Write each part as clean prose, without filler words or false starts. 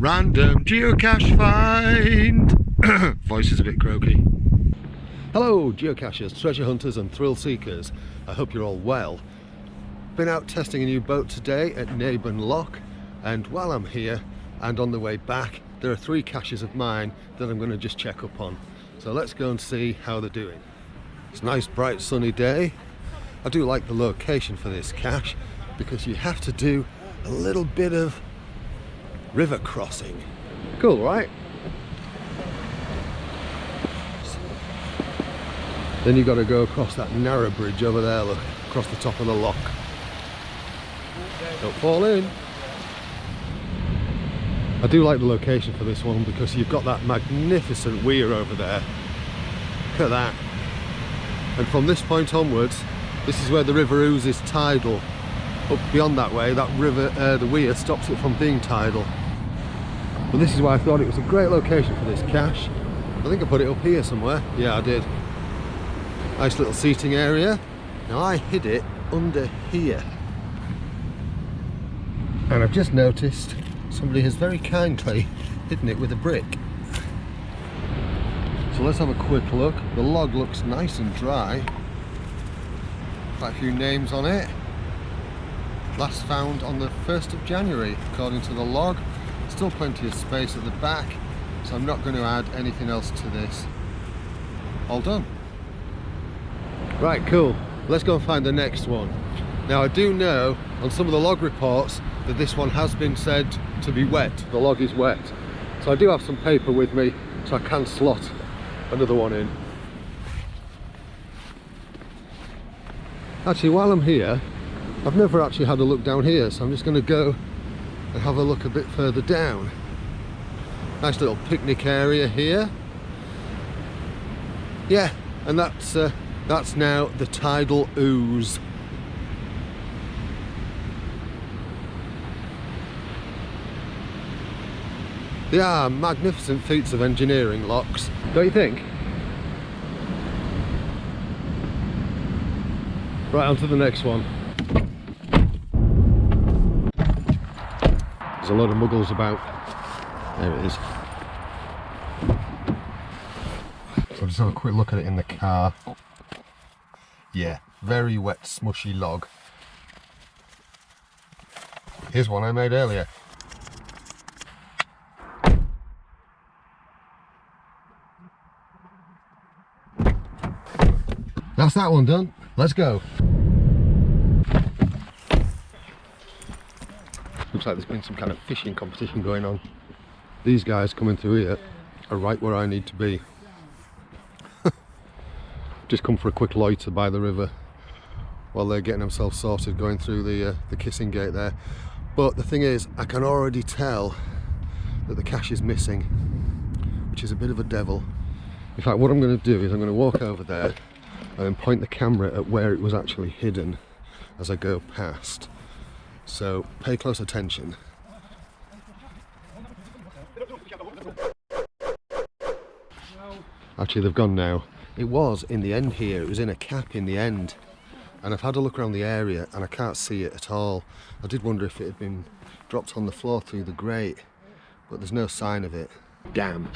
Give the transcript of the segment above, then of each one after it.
Random geocache find! Voice is a bit croaky. Hello geocachers, treasure hunters and thrill seekers. I hope you're all well. Been out testing a new boat today at Naburn Loch, and while I'm here and on the way back there are 3 caches of mine that I'm going to just check up on. So let's go and see how they're doing. It's a nice bright sunny day. I do like the location for this cache because you have to do a little bit of river crossing. Cool, right? Then you've got to go across that narrow bridge over there, look, across the top of the loch. Don't fall in. I do like the location for this one because you've got that magnificent weir over there. Look at that. And from this point onwards, this is where the river oozes tidal. Up beyond that way, that river, the weir stops it from being tidal. But this is why I thought it was a great location for this cache. I think I put it up here somewhere. Yeah, I did. Nice little seating area. Now I hid it under here. And I've just noticed somebody has very kindly hidden it with a brick. So let's have a quick look. The log looks nice and dry. Quite a few names on it. Last found on the 1st of January, according to the log. Still plenty of space at the back, so I'm not going to add anything else to this. All done. Right, cool. Let's go and find the next one. Now I do know on some of the log reports that this one has been said to be wet. The log is wet. So I do have some paper with me, so I can slot another one in. Actually, while I'm here, I've never actually had a look down here, so I'm just going to go and have a look a bit further down. Nice little picnic area here. Yeah, and that's now the Tidal ooze. They are magnificent feats of engineering, locks, don't you think? Right, on to the next one. There's a lot of muggles about. There it is. So I'll just have a quick look at it in the car. Yeah, very wet, smushy log. Here's one I made earlier. That's that one done. Let's go. Looks like there's been some kind of fishing competition going on. These guys coming through here are right where I need to be. Just come for a quick loiter by the river while they're getting themselves sorted going through the kissing gate there. But the thing is, I can already tell that the cache is missing, which is a bit of a devil. In fact, what I'm going to do is I'm going to walk over there and then point the camera at where it was actually hidden as I go past. So pay close attention. Actually, they've gone now. It was in the end here, it was in a cap in the end. And I've had a look around the area and I can't see it at all. I did wonder if it had been dropped on the floor through the grate, but there's no sign of it. Damn.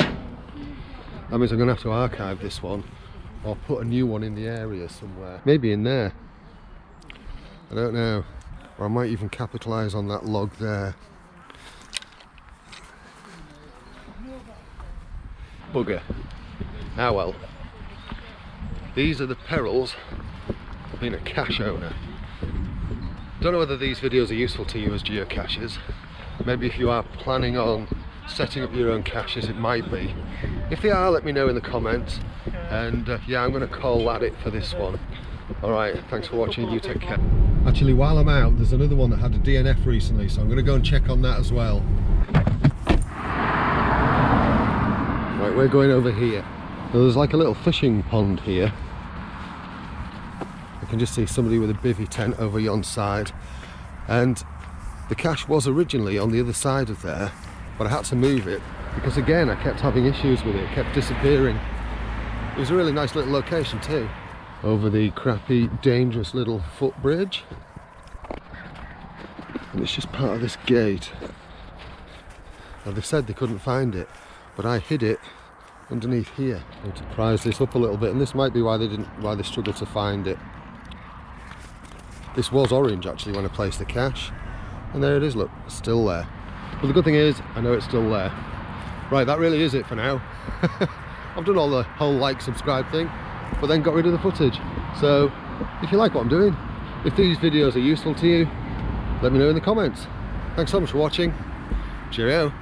That means I'm going to have to archive this one or put a new one in the area somewhere. Maybe in there. I don't know. Or I might even capitalise on that log there. Bugger. Ah well. These are the perils of being a cache owner. Don't know whether these videos are useful to you as geocachers. Maybe if you are planning on setting up your own caches, it might be. If they are, let me know in the comments. And yeah, I'm going to call that it for this one. Alright, thanks for watching, you take care. Actually, while I'm out, there's another one that had a DNF recently, so I'm going to go and check on that as well. Right, we're going over here. So there's like a little fishing pond here. I can just see somebody with a bivvy tent over yon side. And the cache was originally on the other side of there, but I had to move it because again I kept having issues with it, kept disappearing. It was a really nice little location too. Over the crappy, dangerous little footbridge. And it's just part of this gate. Now they said they couldn't find it, but I hid it underneath here. I need to prise this up a little bit, and this might be why they struggled to find it. This was orange actually when I placed the cache, and there it is, look, it's still there. But the good thing is, I know it's still there. Right, that really is it for now. I've done all the whole like, subscribe thing, but then got rid of the footage. So, if you like what I'm doing, if these videos are useful to you, let me know in the comments. Thanks so much for watching. Cheerio.